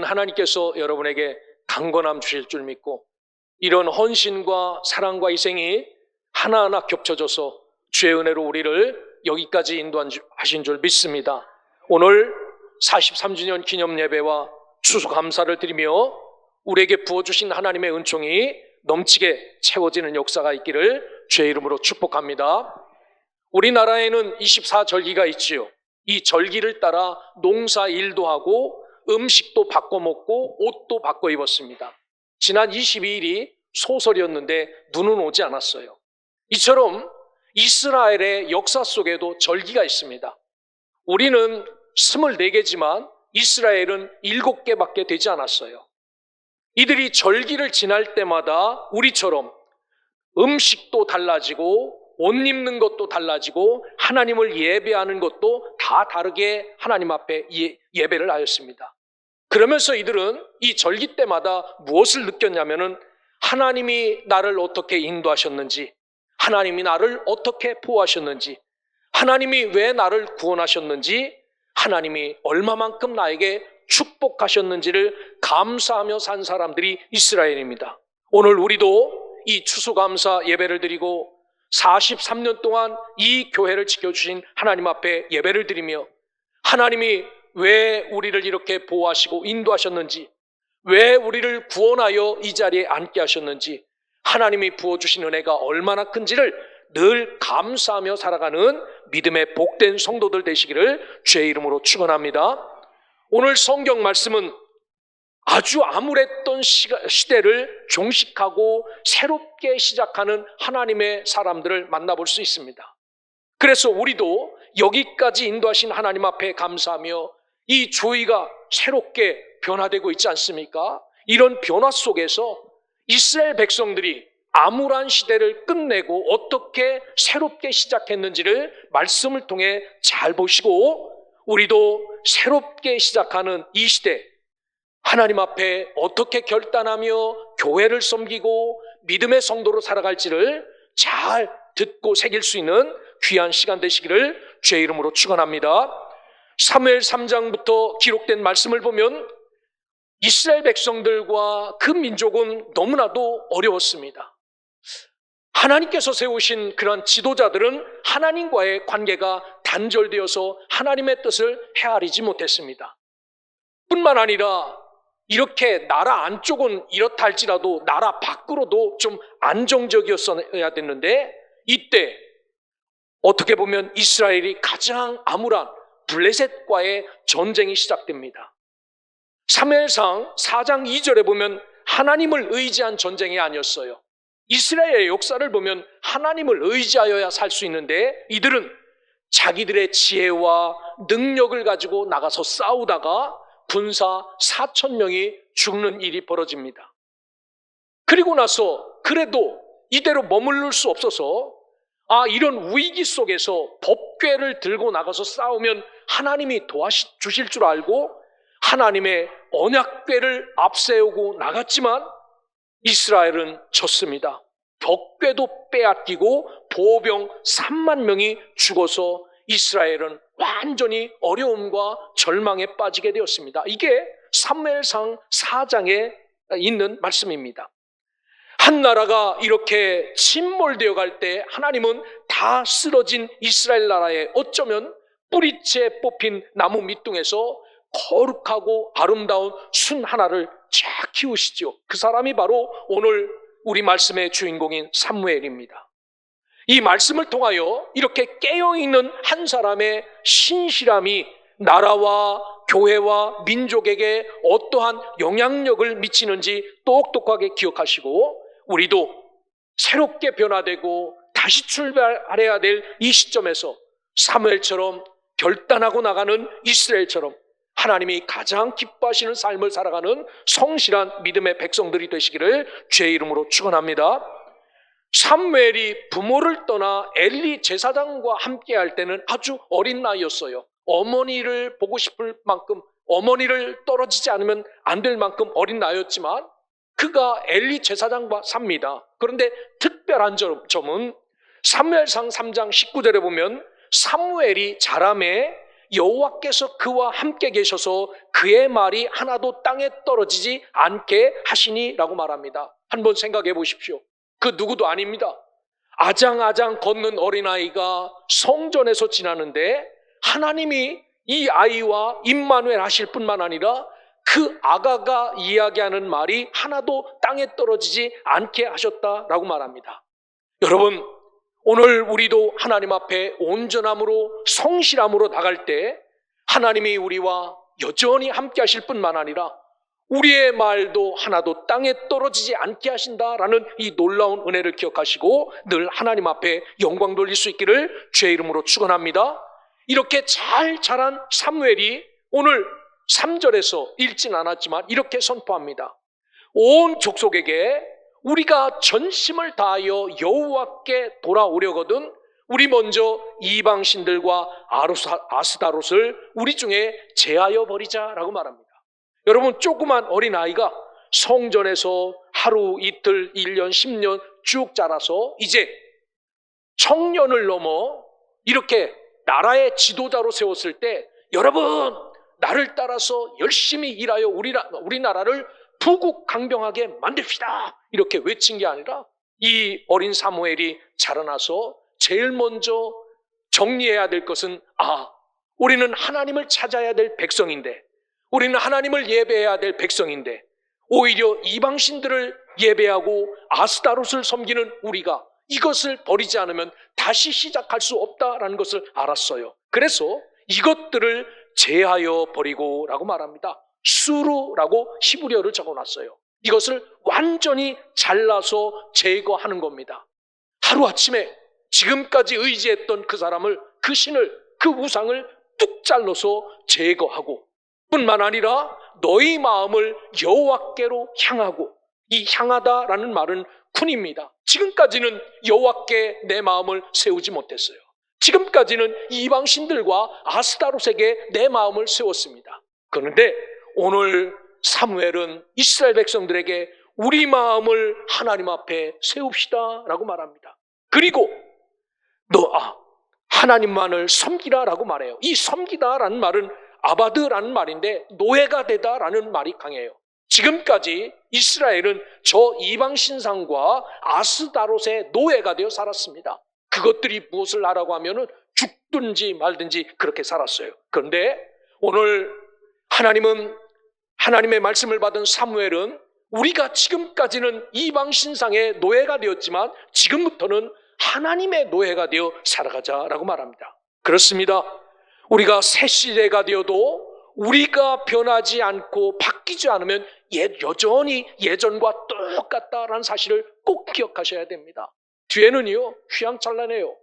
하나님께서 여러분에게 강건함 주실 줄 믿고 이런 헌신과 사랑과 희생이 하나하나 겹쳐져서 주의 은혜로 우리를 여기까지 인도하신 줄 믿습니다. 오늘 43주년 기념 예배와 추수감사를 드리며 우리에게 부어주신 하나님의 은총이 넘치게 채워지는 역사가 있기를 주의 이름으로 축복합니다. 우리나라에는 24절기가 있지요. 이 절기를 따라 농사 일도 하고 음식도 바꿔 먹고 옷도 바꿔 입었습니다. 지난 22일이 소설이었는데 눈은 오지 않았어요. 이처럼 이스라엘의 역사 속에도 절기가 있습니다. 우리는 24개지만 이스라엘은 7개밖에 되지 않았어요. 이들이 절기를 지날 때마다 우리처럼 음식도 달라지고 옷 입는 것도 달라지고 하나님을 예배하는 것도 다 다르게 하나님 앞에 예배를 하였습니다. 그러면서 이들은 이 절기 때마다 무엇을 느꼈냐면은 하나님이 나를 어떻게 인도하셨는지, 하나님이 나를 어떻게 보호하셨는지, 하나님이 왜 나를 구원하셨는지, 하나님이 얼마만큼 나에게 축복하셨는지를 감사하며 산 사람들이 이스라엘입니다. 오늘 우리도 이 추수감사 예배를 드리고 43년 동안 이 교회를 지켜주신 하나님 앞에 예배를 드리며 하나님이 왜 우리를 이렇게 보호하시고 인도하셨는지, 왜 우리를 구원하여 이 자리에 앉게 하셨는지, 하나님이 부어주신 은혜가 얼마나 큰지를 늘 감사하며 살아가는 믿음의 복된 성도들 되시기를 주의 이름으로 축원합니다. 오늘 성경 말씀은 아주 암울했던 시대를 종식하고 새롭게 시작하는 하나님의 사람들을 만나볼 수 있습니다. 그래서 우리도 여기까지 인도하신 하나님 앞에 감사하며 이 조이가 새롭게 변화되고 있지 않습니까? 이런 변화 속에서 이스라엘 백성들이 암울한 시대를 끝내고 어떻게 새롭게 시작했는지를 말씀을 통해 잘 보시고 우리도 새롭게 시작하는 이 시대 하나님 앞에 어떻게 결단하며 교회를 섬기고 믿음의 성도로 살아갈지를 잘 듣고 새길 수 있는 귀한 시간 되시기를 주의 이름으로 축원합니다. 사무엘 3장부터 기록된 말씀을 보면 이스라엘 백성들과 그 민족은 너무나도 어려웠습니다. 하나님께서 세우신 그런 지도자들은 하나님과의 관계가 단절되어서 하나님의 뜻을 헤아리지 못했습니다. 뿐만 아니라 이렇게 나라 안쪽은 이렇다 할지라도 나라 밖으로도 좀 안정적이었어야 됐는데 이때 어떻게 보면 이스라엘이 가장 암울한 블레셋과의 전쟁이 시작됩니다. 사무엘상 4장 2절에 보면 하나님을 의지한 전쟁이 아니었어요. 이스라엘의 역사를 보면 하나님을 의지하여야 살 수 있는데 이들은 자기들의 지혜와 능력을 가지고 나가서 싸우다가 군사 4,000명이 죽는 일이 벌어집니다. 그리고 나서 그래도 이대로 머무를 수 없어서 이런 위기 속에서 법궤를 들고 나가서 싸우면 하나님이 도와주실 줄 알고 하나님의 언약궤를 앞세우고 나갔지만 이스라엘은 졌습니다. 법궤도 빼앗기고 보병 3만 명이 죽어서 이스라엘은 완전히 어려움과 절망에 빠지게 되었습니다. 이게 사무엘상 4장에 있는 말씀입니다. 한 나라가 이렇게 침몰되어 갈 때 하나님은 다 쓰러진 이스라엘 나라에 어쩌면 뿌리째 뽑힌 나무 밑둥에서 거룩하고 아름다운 순 하나를 쫙 키우시죠. 그 사람이 바로 오늘 우리 말씀의 주인공인 사무엘입니다. 이 말씀을 통하여 이렇게 깨어있는 한 사람의 신실함이 나라와 교회와 민족에게 어떠한 영향력을 미치는지 똑똑하게 기억하시고 우리도 새롭게 변화되고 다시 출발해야 될 이 시점에서 사무엘처럼 결단하고 나가는 이스라엘처럼 하나님이 가장 기뻐하시는 삶을 살아가는 성실한 믿음의 백성들이 되시기를 주의 이름으로 축원합니다. 사무엘이 부모를 떠나 엘리 제사장과 함께 할 때는 아주 어린 나이였어요. 어머니를 보고 싶을 만큼 어머니를 떨어지지 않으면 안 될 만큼 어린 나이였지만 그가 엘리 제사장과 삽니다. 그런데 특별한 점은 사무엘상 3장 19절에 보면 사무엘이 자라매 여호와께서 그와 함께 계셔서 그의 말이 하나도 땅에 떨어지지 않게 하시니라고 말합니다. 한번 생각해 보십시오. 그 누구도 아닙니다. 아장아장 걷는 어린아이가 성전에서 지나는데 하나님이 이 아이와 임마누엘 하실 뿐만 아니라 그 아가가 이야기하는 말이 하나도 땅에 떨어지지 않게 하셨다라고 말합니다. 여러분, 오늘 우리도 하나님 앞에 온전함으로 성실함으로 나갈 때 하나님이 우리와 여전히 함께 하실 뿐만 아니라 우리의 말도 하나도 땅에 떨어지지 않게 하신다라는 이 놀라운 은혜를 기억하시고 늘 하나님 앞에 영광 돌릴 수 있기를 주의 이름으로 축원합니다. 이렇게 잘 자란 사무엘이 오늘 3절에서 읽진 않았지만 이렇게 선포합니다. 온 족속에게 우리가 전심을 다하여 여호와께 돌아오려거든 우리 먼저 이방신들과 아스다롯을 우리 중에 제하여 버리자라고 말합니다. 여러분, 조그만 어린아이가 성전에서 하루, 이틀, 1년, 10년 쭉 자라서 이제 청년을 넘어 이렇게 나라의 지도자로 세웠을 때 여러분, 나를 따라서 열심히 일하여 우리나라를 부국강병하게 만듭시다 이렇게 외친 게 아니라 이 어린 사무엘이 자라나서 제일 먼저 정리해야 될 것은 우리는 하나님을 찾아야 될 백성인데, 우리는 하나님을 예배해야 될 백성인데 오히려 이방신들을 예배하고 아스다롯을 섬기는 우리가 이것을 버리지 않으면 다시 시작할 수 없다라는 것을 알았어요. 그래서 이것들을 제하여 버리고 라고 말합니다. 수루라고 히브리어를 적어놨어요. 이것을 완전히 잘라서 제거하는 겁니다. 하루아침에 지금까지 의지했던 그 사람을, 그 신을, 그 우상을 뚝 잘라서 제거하고 뿐만 아니라 너희 마음을 여호와께로 향하고, 이 향하다라는 말은 쿤입니다. 지금까지는 여호와께 내 마음을 세우지 못했어요. 지금까지는 이방신들과 아스다롯에게 내 마음을 세웠습니다. 그런데 오늘 사무엘은 이스라엘 백성들에게 우리 마음을 하나님 앞에 세웁시다 라고 말합니다. 그리고 하나님만을 섬기라라고 말해요. 이 섬기다라는 말은 아바드라는 말인데 노예가 되다라는 말이 강해요. 지금까지 이스라엘은 저 이방 신상과 아스다롯의 노예가 되어 살았습니다. 그것들이 무엇을 하라고 하면은 죽든지 말든지 그렇게 살았어요. 그런데 오늘 하나님의 말씀을 받은 사무엘은 우리가 지금까지는 이방 신상의 노예가 되었지만 지금부터는 하나님의 노예가 되어 살아가자라고 말합니다. 그렇습니다. 우리가 새 시대가 되어도 우리가 변하지 않고 바뀌지 않으면 여전히 예전과 똑같다라는 사실을 꼭 기억하셔야 됩니다. 뒤에는요, 휘황찬란해요.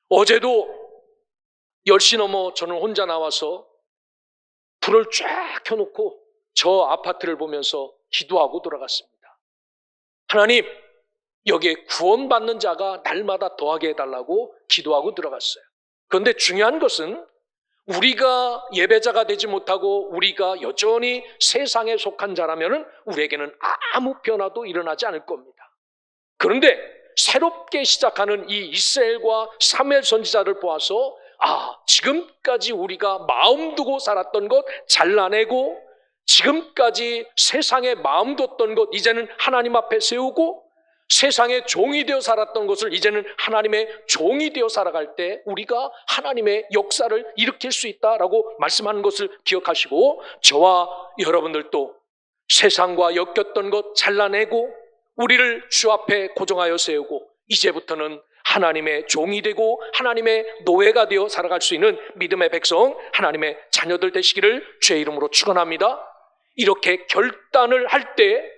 어제도 10시 넘어 저는 혼자 나와서 불을 쫙 켜놓고 저 아파트를 보면서 기도하고 돌아갔습니다. 하나님, 여기에 구원받는 자가 날마다 더하게 해달라고 기도하고 들어갔어요. 그런데 중요한 것은 우리가 예배자가 되지 못하고 우리가 여전히 세상에 속한 자라면 우리에게는 아무 변화도 일어나지 않을 겁니다. 그런데 새롭게 시작하는 이 이스라엘과 사무엘 선지자를 보아서 지금까지 우리가 마음 두고 살았던 것 잘라내고, 지금까지 세상에 마음 뒀던 것 이제는 하나님 앞에 세우고, 세상의 종이 되어 살았던 것을 이제는 하나님의 종이 되어 살아갈 때 우리가 하나님의 역사를 일으킬 수 있다라고 말씀하는 것을 기억하시고, 저와 여러분들도 세상과 엮였던 것 잘라내고 우리를 주 앞에 고정하여 세우고 이제부터는 하나님의 종이 되고 하나님의 노예가 되어 살아갈 수 있는 믿음의 백성, 하나님의 자녀들 되시기를 주의 이름으로 축원합니다. 이렇게 결단을 할 때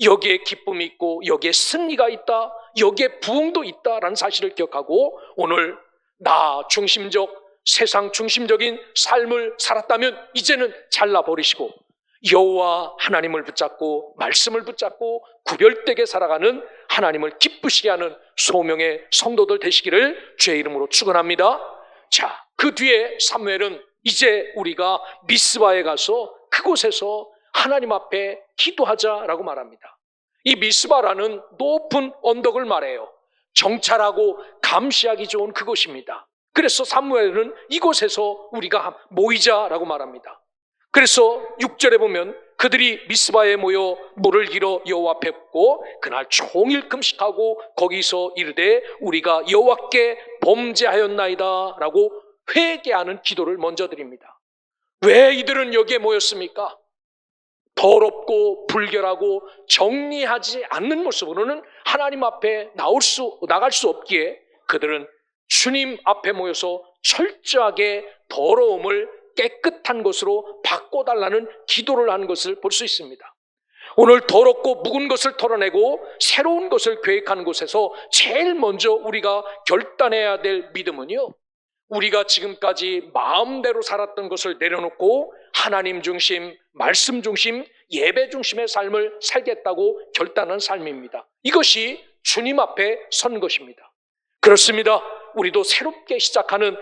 여기에 기쁨이 있고 여기에 승리가 있다, 여기에 부흥도 있다라는 사실을 기억하고 오늘 나 중심적, 세상 중심적인 삶을 살았다면 이제는 잘라버리시고 여호와 하나님을 붙잡고 말씀을 붙잡고 구별되게 살아가는, 하나님을 기쁘시게 하는 소명의 성도들 되시기를 주의 이름으로 축원합니다. 자, 그 뒤에 사무엘은 이제 우리가 미스바에 가서 그곳에서 하나님 앞에 기도하자라고 말합니다. 이 미스바라는 높은 언덕을 말해요. 정찰하고 감시하기 좋은 그곳입니다. 그래서 사무엘은 이곳에서 우리가 모이자라고 말합니다. 그래서 6절에 보면 그들이 미스바에 모여 물을 길어 여호와 앞에 붓고 그날 종일 금식하고 거기서 이르되 우리가 여호와께 범죄하였나이다 라고 회개하는 기도를 먼저 드립니다. 왜 이들은 여기에 모였습니까? 더럽고 불결하고 정리하지 않는 모습으로는 하나님 앞에 나갈 수 없기에 그들은 주님 앞에 모여서 철저하게 더러움을 깨끗한 것으로 바꿔달라는 기도를 하는 것을 볼 수 있습니다. 오늘 더럽고 묵은 것을 털어내고 새로운 것을 계획하는 곳에서 제일 먼저 우리가 결단해야 될 믿음은요, 우리가 지금까지 마음대로 살았던 것을 내려놓고 하나님 중심, 말씀 중심, 예배 중심의 삶을 살겠다고 결단한 삶입니다. 이것이 주님 앞에 선 것입니다. 그렇습니다. 우리도 새롭게 시작하는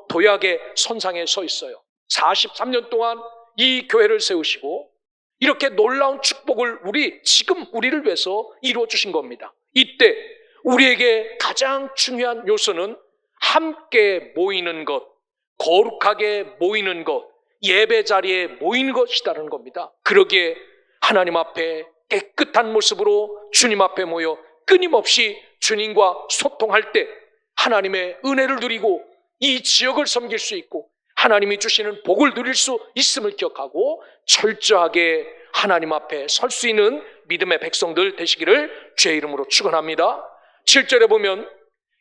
도약의 선상에 서 있어요. 43년 동안 이 교회를 세우시고 이렇게 놀라운 축복을 지금 우리를 위해서 이루어 주신 겁니다. 이때 우리에게 가장 중요한 요소는 함께 모이는 것, 거룩하게 모이는 것, 예배 자리에 모이는 것이라는 겁니다. 그러기에 하나님 앞에 깨끗한 모습으로 주님 앞에 모여 끊임없이 주님과 소통할 때 하나님의 은혜를 누리고 이 지역을 섬길 수 있고 하나님이 주시는 복을 누릴 수 있음을 기억하고 철저하게 하나님 앞에 설 수 있는 믿음의 백성들 되시기를 주의 이름으로 축원합니다. 7절에 보면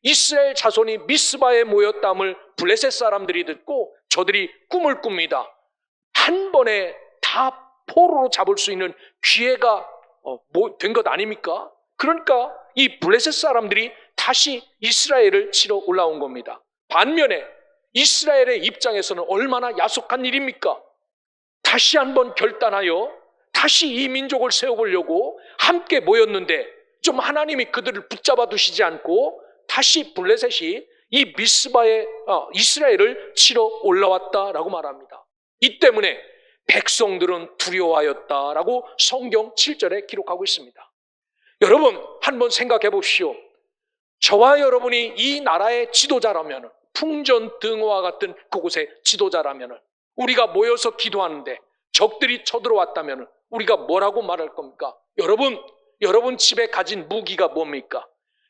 이스라엘 자손이 미스바에 모였다함을 블레셋 사람들이 듣고 저들이 꿈을 꿉니다. 한 번에 다 포로로 잡을 수 있는 기회가 된 것 아닙니까? 그러니까 이 블레셋 사람들이 다시 이스라엘을 치러 올라온 겁니다. 반면에 이스라엘의 입장에서는 얼마나 야속한 일입니까? 다시 한번 결단하여 다시 이 민족을 세워보려고 함께 모였는데 좀 하나님이 그들을 붙잡아 두시지 않고 다시 블레셋이 이 미스바에 이스라엘을 치러 올라왔다라고 말합니다. 이 때문에 백성들은 두려워하였다라고 성경 7절에 기록하고 있습니다. 여러분 한번 생각해 보십시오. 저와 여러분이 이 나라의 지도자라면, 풍전등화와 같은 그곳의 지도자라면 우리가 모여서 기도하는데 적들이 쳐들어왔다면 우리가 뭐라고 말할 겁니까? 여러분 집에 가진 무기가 뭡니까?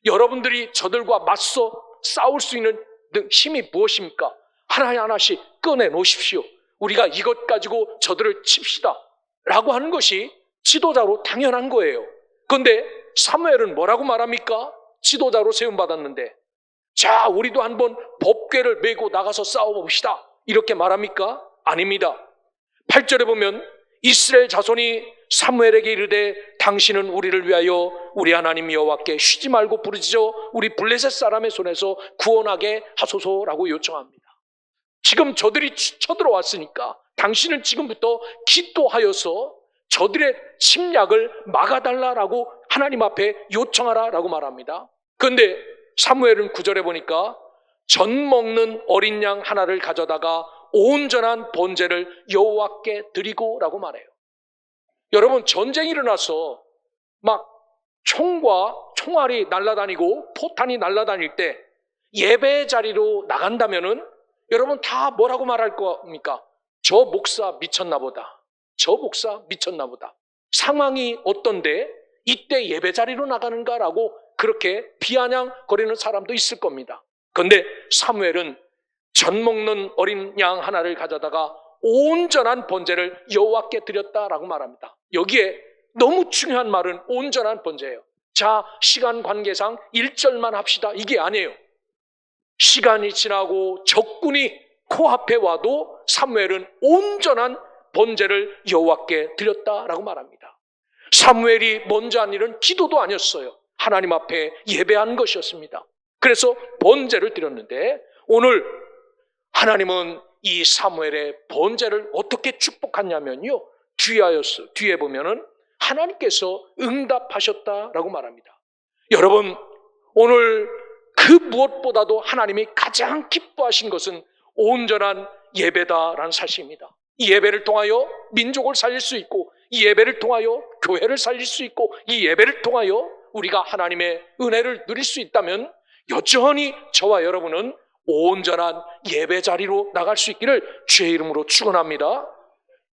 여러분들이 저들과 맞서 싸울 수 있는 힘이 무엇입니까? 하나하나씩 꺼내 놓으십시오. 우리가 이것 가지고 저들을 칩시다 라고 하는 것이 지도자로 당연한 거예요. 그런데 사무엘은 뭐라고 말합니까? 지도자로 세움받았는데 자 우리도 한번 법궤를 메고 나가서 싸워봅시다 이렇게 말합니까? 아닙니다. 8절에 보면 이스라엘 자손이 사무엘에게 이르되 당신은 우리를 위하여 우리 하나님 여호와께 쉬지 말고 부르짖어 우리 블레셋 사람의 손에서 구원하게 하소서라고 요청합니다. 지금 저들이 쳐들어왔으니까 당신은 지금부터 기도하여서 저들의 침략을 막아달라라고 하나님 앞에 요청하라라고 말합니다. 그런데 사무엘은 9절에 보니까 전 먹는 어린 양 하나를 가져다가 온전한 번제를 여호와께 드리고라고 말해요. 여러분 전쟁이 일어나서 막 총과 총알이 날아다니고 포탄이 날아다닐 때 예배 자리로 나간다면은 여러분 다 뭐라고 말할 겁니까? 저 목사 미쳤나 보다. 저 목사 미쳤나 보다. 상황이 어떤데 이때 예배 자리로 나가는가라고 그렇게 비아냥거리는 사람도 있을 겁니다. 그런데 사무엘은 전 먹는 어린 양 하나를 가져다가 온전한 번제를 여호와께 드렸다라고 말합니다. 여기에 너무 중요한 말은 온전한 번제예요. 자, 시간 관계상 1절만 합시다. 이게 아니에요. 시간이 지나고 적군이 코앞에 와도 사무엘은 온전한 번제를 여호와께 드렸다라고 말합니다. 사무엘이 먼저 한 일은 기도도 아니었어요. 하나님 앞에 예배한 것이었습니다. 그래서 번제를 드렸는데 오늘 하나님은 이 사무엘의 번제를 어떻게 축복하냐면요. 뒤에 보면은 하나님께서 응답하셨다라고 말합니다. 여러분 오늘 그 무엇보다도 하나님이 가장 기뻐하신 것은 온전한 예배다라는 사실입니다. 이 예배를 통하여 민족을 살릴 수 있고 이 예배를 통하여 교회를 살릴 수 있고 이 예배를 통하여 우리가 하나님의 은혜를 누릴 수 있다면 여전히 저와 여러분은 온전한 예배 자리로 나갈 수 있기를 주의 이름으로 축원합니다.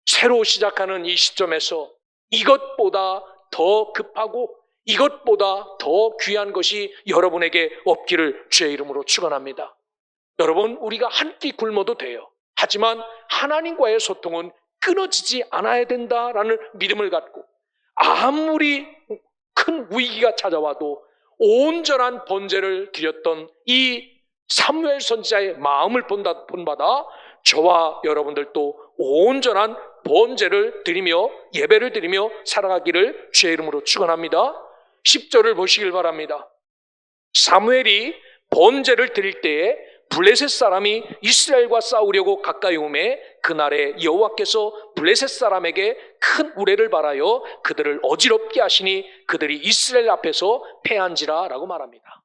새로 시작하는 이 시점에서 이것보다 더 급하고 이것보다 더 귀한 것이 여러분에게 없기를 주의 이름으로 축원합니다. 여러분, 우리가 한 끼 굶어도 돼요. 하지만 하나님과의 소통은 끊어지지 않아야 된다라는 믿음을 갖고 아무리 큰 위기가 찾아와도 온전한 번제를 드렸던 이 사무엘 선지자의 마음을 본받아 저와 여러분들도 온전한 번제를 드리며 예배를 드리며 살아가기를 주의 이름으로 축원합니다. 10절을 보시길 바랍니다. 사무엘이 번제를 드릴 때에 블레셋 사람이 이스라엘과 싸우려고 가까이 오매 그날에 여호와께서 블레셋 사람에게 큰 우레를 발하여 그들을 어지럽게 하시니 그들이 이스라엘 앞에서 패한지라 라고 말합니다.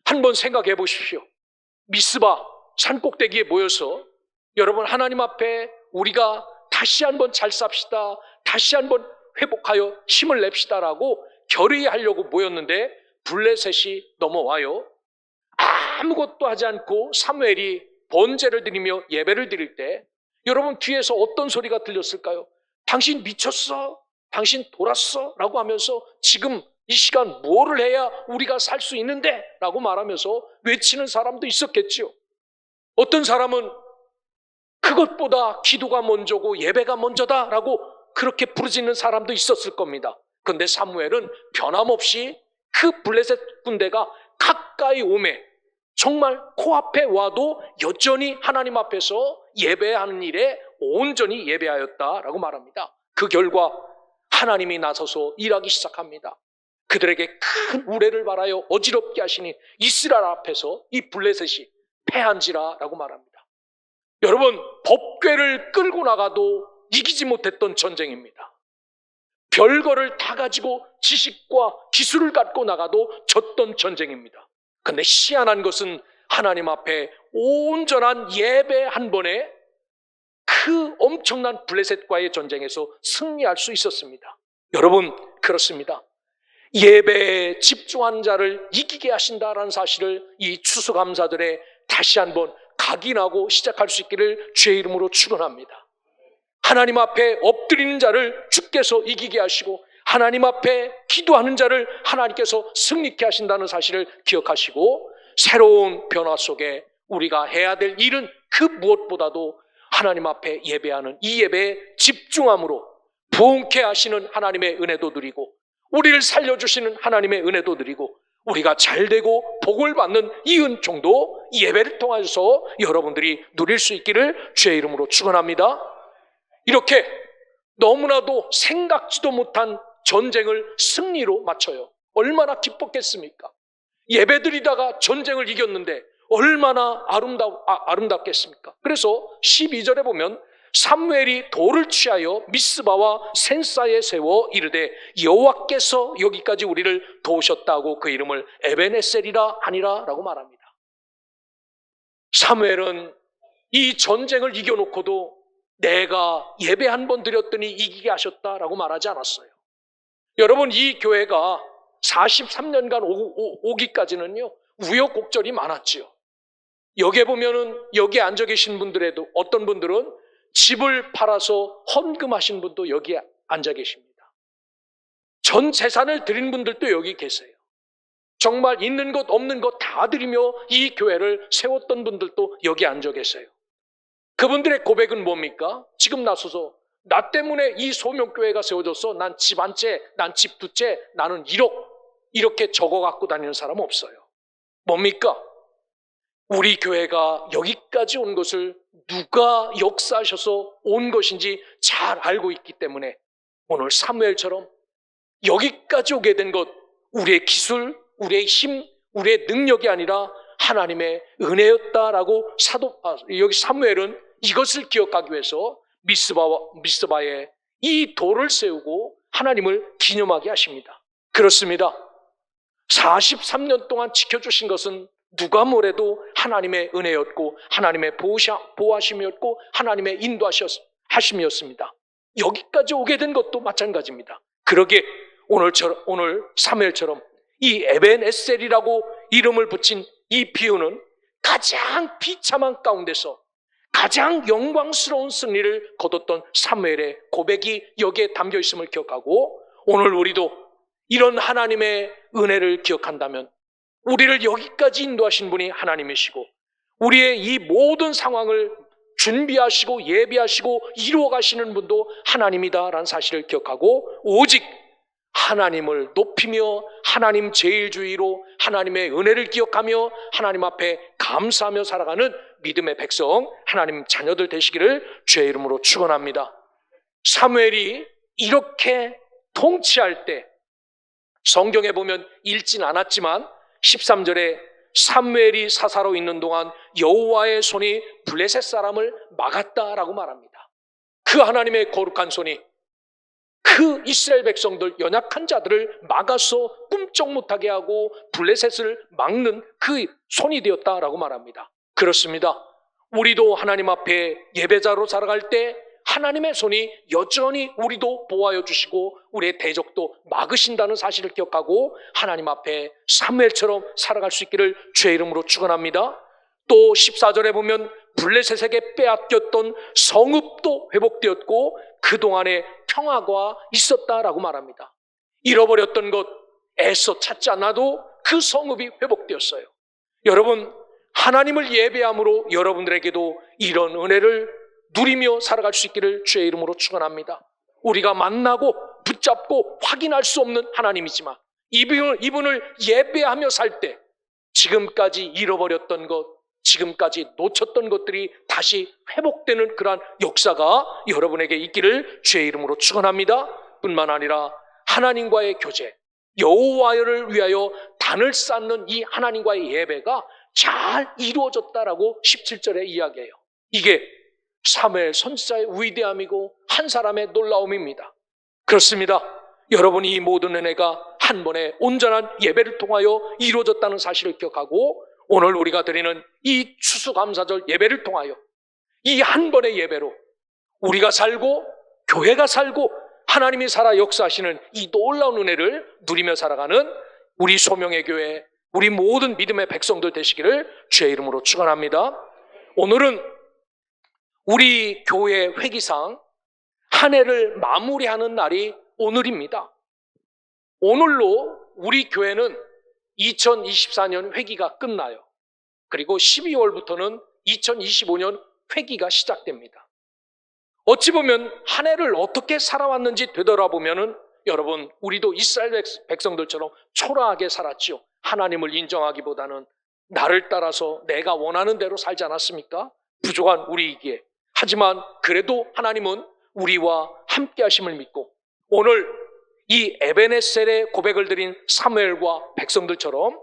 한번 생각해 보십시오. 미스바 산꼭대기에 모여서 여러분, 하나님 앞에 우리가 다시 한번 잘 삽시다, 다시 한번 회복하여 힘을 냅시다라고 결의하려고 모였는데 블레셋이 넘어와요. 아무것도 하지 않고 사무엘이 번제를 드리며 예배를 드릴 때 여러분, 뒤에서 어떤 소리가 들렸을까요? 당신 미쳤어? 당신 돌았어? 라고 하면서 지금 이 시간 뭐를 해야 우리가 살 수 있는데? 라고 말하면서 외치는 사람도 있었겠지요. 어떤 사람은 그것보다 기도가 먼저고 예배가 먼저다 라고 그렇게 부르짖는 사람도 있었을 겁니다. 그런데 사무엘은 변함없이 그 블레셋 군대가 가까이 오매 정말 코앞에 와도 여전히 하나님 앞에서 예배하는 일에 온전히 예배하였다라고 말합니다. 그 결과 하나님이 나서서 일하기 시작합니다. 그들에게 큰 우레를 발하여 어지럽게 하시니 이스라엘 앞에서 이 블레셋이 패한지라라고 말합니다. 여러분, 법궤를 끌고 나가도 이기지 못했던 전쟁입니다. 별거를 다 가지고 지식과 기술을 갖고 나가도 졌던 전쟁입니다. 그런데 희한한 것은 하나님 앞에 온전한 예배 한 번에 그 엄청난 블레셋과의 전쟁에서 승리할 수 있었습니다. 여러분, 그렇습니다. 예배에 집중한 자를 이기게 하신다라는 사실을 이 추수감사절에 다시 한번 각인하고 시작할 수 있기를 주의 이름으로 축원합니다. 하나님 앞에 엎드리는 자를 주께서 이기게 하시고 하나님 앞에 기도하는 자를 하나님께서 승리케 하신다는 사실을 기억하시고 새로운 변화 속에 우리가 해야 될 일은 그 무엇보다도 하나님 앞에 예배하는 이 예배에 집중함으로 부흥케 하시는 하나님의 은혜도 누리고 우리를 살려주시는 하나님의 은혜도 누리고 우리가 잘되고 복을 받는 이 은총도 예배를 통해서 여러분들이 누릴 수 있기를 주의 이름으로 축원합니다. 이렇게 너무나도 생각지도 못한 전쟁을 승리로 마쳐요. 얼마나 기뻤겠습니까? 예배드리다가 전쟁을 이겼는데 얼마나 아름답겠습니까? 그래서 12절에 보면 사무엘이 돌을 취하여 미스바와 센사에 세워 이르되 여호와께서 여기까지 우리를 도우셨다고 그 이름을 에벤에셀이라 하니라 라고 말합니다. 사무엘은 이 전쟁을 이겨놓고도 내가 예배 한 번 드렸더니 이기게 하셨다라고 말하지 않았어요. 여러분, 이 교회가 43년간 오기까지는요 우여곡절이 많았지요. 여기에 보면은 여기에 앉아 계신 분들에도 어떤 분들은 집을 팔아서 헌금하신 분도 여기에 앉아 계십니다. 전 재산을 드린 분들도 여기 계세요. 정말 있는 것 없는 것 다 드리며 이 교회를 세웠던 분들도 여기 앉아 계세요. 그분들의 고백은 뭡니까? 지금 나서서 나 때문에 이 소명교회가 세워졌어. 난 집 한 채, 난 집 두 채, 나는 1억 이렇게 적어 갖고 다니는 사람은 없어요. 뭡니까? 우리 교회가 여기까지 온 것을 누가 역사하셔서 온 것인지 잘 알고 있기 때문에 오늘 사무엘처럼 여기까지 오게 된 것 우리의 기술, 우리의 힘, 우리의 능력이 아니라 하나님의 은혜였다라고 여기 사무엘은 이것을 기억하기 위해서 미스바에 이 돌을 세우고 하나님을 기념하게 하십니다. 그렇습니다. 43년 동안 지켜주신 것은 누가 뭐래도 하나님의 은혜였고 하나님의 보호하심이었고 하나님의 인도하심이었습니다. 여기까지 오게 된 것도 마찬가지입니다. 그러게 오늘 사무엘처럼 이 에벤에셀이라고 이름을 붙인 이 비유는 가장 비참한 가운데서 가장 영광스러운 승리를 거뒀던 사무엘의 고백이 여기에 담겨 있음을 기억하고, 오늘 우리도 이런 하나님의 은혜를 기억한다면, 우리를 여기까지 인도하신 분이 하나님이시고 우리의 이 모든 상황을 준비하시고 예비하시고 이루어 가시는 분도 하나님이다라는 사실을 기억하고, 오직 하나님을 높이며 하나님 제일주의로 하나님의 은혜를 기억하며 하나님 앞에 감사하며 살아가는 믿음의 백성, 하나님 자녀들 되시기를 주의 이름으로 축원합니다. 사무엘이 이렇게 통치할 때 성경에 보면 읽진 않았지만 13절에 사무엘이 사사로 있는 동안 여호와의 손이 블레셋 사람을 막았다라고 말합니다. 그 하나님의 거룩한 손이 그 이스라엘 백성들, 연약한 자들을 막아서 꿈쩍 못하게 하고 블레셋을 막는 그 손이 되었다라고 말합니다. 그렇습니다. 우리도 하나님 앞에 예배자로 살아갈 때 하나님의 손이 여전히 우리도 보호하여 주시고 우리의 대적도 막으신다는 사실을 기억하고 하나님 앞에 사무엘처럼 살아갈 수 있기를 주의 이름으로 축원합니다. 또 14절에 보면 블레셋에게 빼앗겼던 성읍도 회복되었고 그동안의 평화가 있었다라고 말합니다. 잃어버렸던 것 애써 찾지 않아도 그 성읍이 회복되었어요. 여러분, 하나님을 예배함으로 여러분들에게도 이런 은혜를 누리며 살아갈 수 있기를 주의 이름으로 축원합니다. 우리가 만나고 붙잡고 확인할 수 없는 하나님이지만 이분을 예배하며 살 때 지금까지 잃어버렸던 것, 지금까지 놓쳤던 것들이 다시 회복되는 그러한 역사가 여러분에게 있기를 주의 이름으로 축원합니다. 뿐만 아니라 하나님과의 교제, 여호와를 위하여 단을 쌓는 이 하나님과의 예배가 잘 이루어졌다라고 17절에 이야기해요. 이게 사무엘 선지자의 위대함이고 한 사람의 놀라움입니다. 그렇습니다. 여러분이 이 모든 은혜가 한 번에 온전한 예배를 통하여 이루어졌다는 사실을 기억하고, 오늘 우리가 드리는 이 추수감사절 예배를 통하여 이 한 번의 예배로 우리가 살고 교회가 살고 하나님이 살아 역사하시는 이 놀라운 은혜를 누리며 살아가는 우리 소명의 교회, 우리 모든 믿음의 백성들 되시기를 주의 이름으로 축원합니다. 오늘은 우리 교회 회기상 한 해를 마무리하는 날이 오늘입니다. 오늘로 우리 교회는 2024년 회기가 끝나요. 그리고 12월부터는 2025년 회기가 시작됩니다. 어찌 보면 한 해를 어떻게 살아왔는지 되돌아보면은 여러분, 우리도 이스라엘 백성들처럼 초라하게 살았지요. 하나님을 인정하기보다는 나를 따라서 내가 원하는 대로 살지 않았습니까? 부족한 우리이기에. 하지만 그래도 하나님은 우리와 함께 하심을 믿고 오늘 이 에베네셀의 고백을 드린 사무엘과 백성들처럼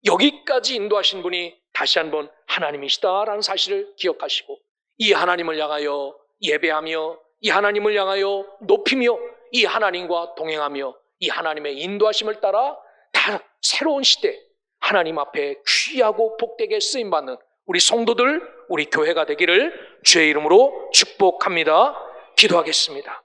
여기까지 인도하신 분이 다시 한번 하나님이시다라는 사실을 기억하시고 이 하나님을 향하여 예배하며 이 하나님을 향하여 높이며 이 하나님과 동행하며 이 하나님의 인도하심을 따라 다 새로운 시대 하나님 앞에 귀하고 복되게 쓰임받는 우리 성도들, 우리 교회가 되기를 주의 이름으로 축복합니다. 기도하겠습니다.